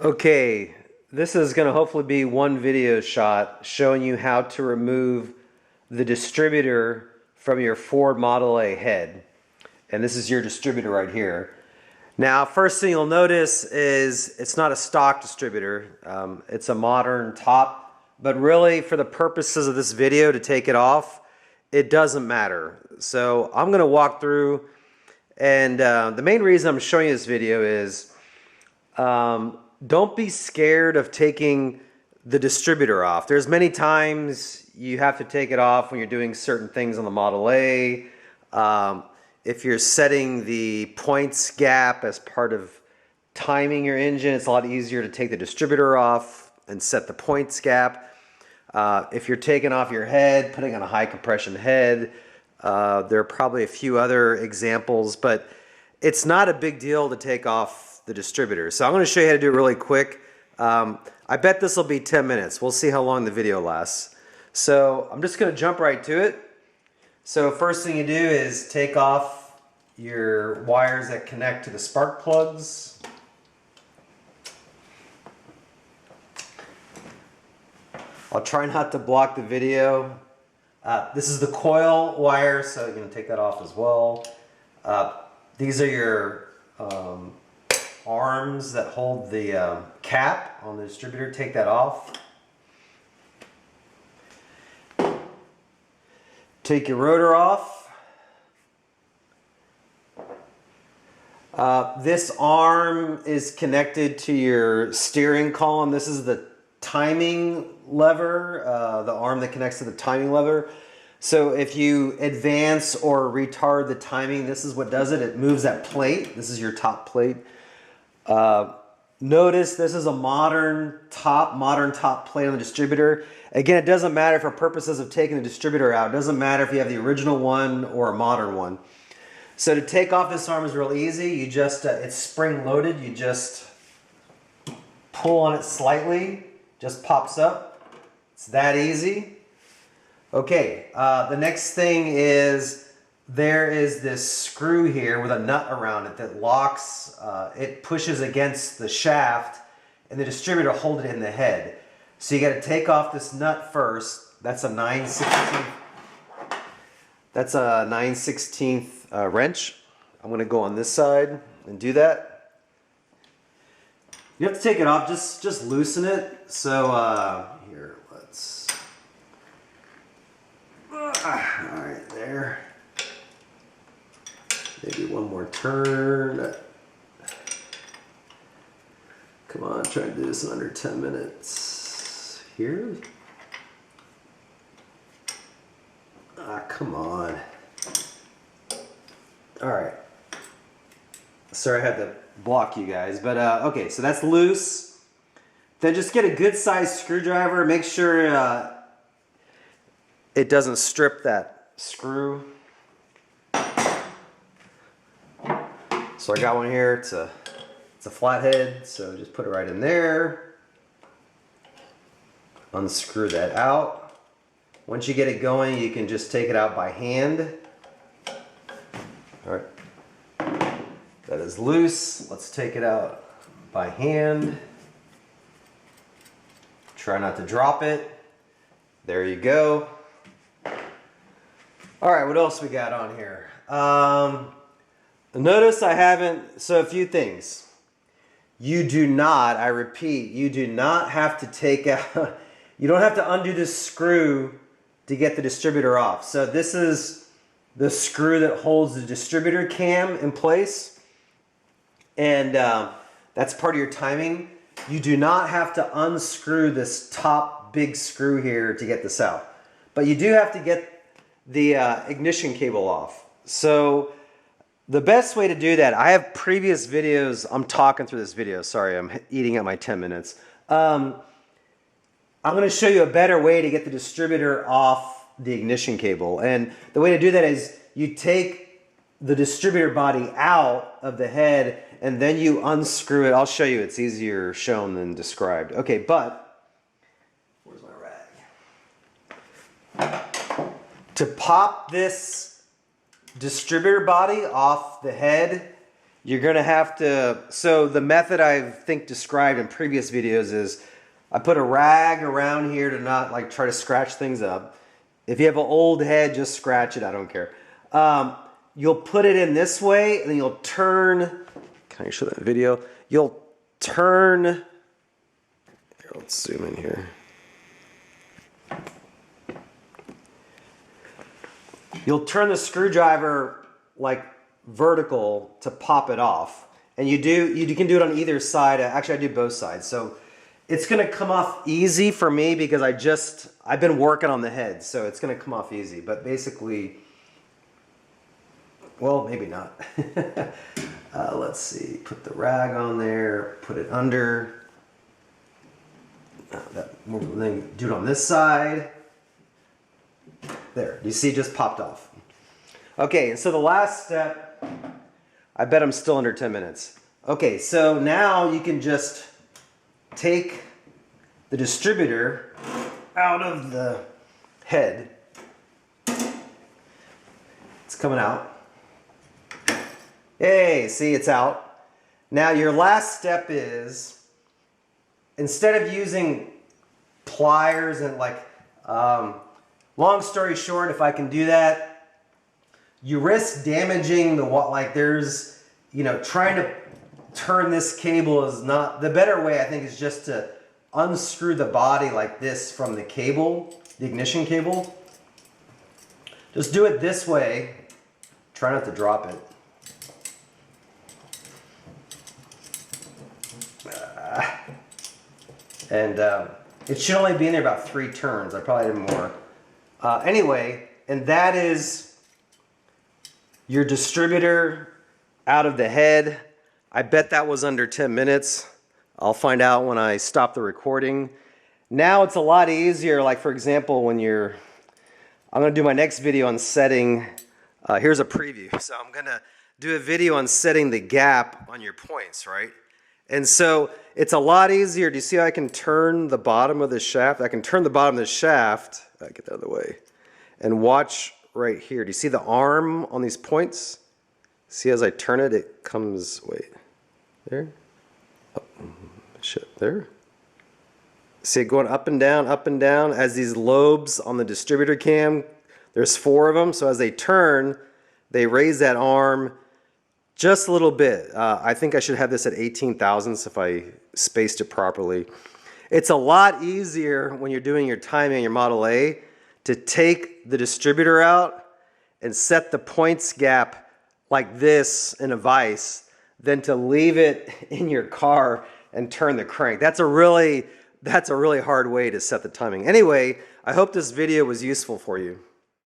Okay, this is going to hopefully be one video shot showing you how to remove the distributor from your Ford Model A head. And this is your distributor right here. Now, first thing you'll notice is it's not a stock distributor. It's a modern top, but really for the purposes of this video to take it off, it doesn't matter. So I'm going to walk through, and the main reason I'm showing you this video is don't be scared of taking the distributor off. There's many times you have to take it off when you're doing certain things on the Model A. If you're setting the points gap as part of timing your engine, it's a lot easier to take the distributor off and set the points gap. If you're taking off your head, putting on a high compression head, there are probably a few other examples, but it's not a big deal to take off the distributor. So I'm going to show you how to do it really quick. I bet this will be 10 minutes. We'll see how long the video lasts. So I'm just going to jump right to it. So first thing you do is take off your wires that connect to the spark plugs. I'll try not to block the video. This is the coil wire, so you're going to take that off as well. These are your arms that hold the cap on the distributor. Take that off. Take your rotor off. This arm is connected to your steering column. This is the timing lever, the arm that connects to the timing lever. So if you advance or retard the timing, this is what does it. It moves that plate. This is your top plate. Notice this is a modern top plate on the distributor. Again, it doesn't matter for purposes of taking the distributor out. It doesn't matter if you have the original one or a modern one. So to take off this arm is real easy. You just, it's spring loaded. You just pull on it slightly, just pops up. It's that easy. Okay, the next thing is there is this screw here with a nut around it that locks, it pushes against the shaft, and the distributor hold it in the head. So you got to take off this nut first. That's a 9/16. That's a 9/16 wrench. I'm going to go on this side and do that. You have to take it off, just loosen it. So here, let's. All right, there. Maybe one more turn. Come on, try to do this in under 10 minutes. Here. Come on. All right. Sorry I had to block you guys, but okay, so that's loose. Then just get a good sized screwdriver. Make sure it doesn't strip that screw. So I got one here. It's a flathead, so just put it right in there. Unscrew that out. Once you get it going, you can just take it out by hand. All right. That is loose. Let's take it out by hand. Try not to drop it. There you go. All right, what else we got on here? Notice I haven't, so a few things. You do not, I repeat, you do not have to take out, you don't have to undo this screw to get the distributor off. So this is the screw that holds the distributor cam in place. And that's part of your timing. You do not have to unscrew this top big screw here to get this out. But you do have to get the ignition cable off. So the best way to do that, I have previous videos, I'm talking through this video, sorry, I'm eating at my 10 minutes. I'm going to show you a better way to get the distributor off the ignition cable. And the way to do that is you take the distributor body out of the head and then you unscrew it. I'll show you, it's easier shown than described. Okay, but, where's my rag? To pop this distributor body off the head, you're going to have to, so the method I think described in previous videos is I put a rag around here to not like try to scratch things up. If you have an old head, just scratch it, I don't care. You'll put it in this way and then you'll turn, can I show that video? You'll turn, here, let's zoom in here. You'll turn the screwdriver like vertical to pop it off. And you can do it on either side. Actually, I do both sides. So it's gonna come off easy for me because I've been working on the head. So it's gonna come off easy, but basically, well, maybe not. Let's see, put the rag on there, put it under. Then do it on this side. There, you see it just popped off. Okay, and so the last step, I bet I'm still under 10 minutes. Okay, so now you can just take the distributor out of the head. It's coming out. Hey, see, it's out. Now your last step is, instead of using pliers and like, long story short, if I can do that, you risk damaging the, like there's, you know, trying to turn this cable is not, the better way I think is just to unscrew the body like this from the cable, the ignition cable. Just do it this way. Try not to drop it. And it should only be in there about 3 turns. I probably did more. Anyway, and that is your distributor out of the head. I bet that was under 10 minutes. I'll find out when I stop the recording. Now it's a lot easier, like for example, when I'm gonna do my next video on setting, here's a preview. So I'm gonna do a video on setting the gap on your points, right? And so it's a lot easier. Do you see how I can turn the bottom of the shaft? I can turn the bottom of the shaft, get that out of the way, and watch right here. Do you see the arm on these points? See, as I turn it, it comes, wait, there? Oh, shit, there? See it going up and down as these lobes on the distributor cam. There's 4 of them, so as they turn, they raise that arm just a little bit. I think I should have this at 18 thousandths if I spaced it properly. It's a lot easier when you're doing your timing in your Model A to take the distributor out and set the points gap like this in a vise than to leave it in your car and turn the crank. That's a really hard way to set the timing. Anyway, I hope this video was useful for you.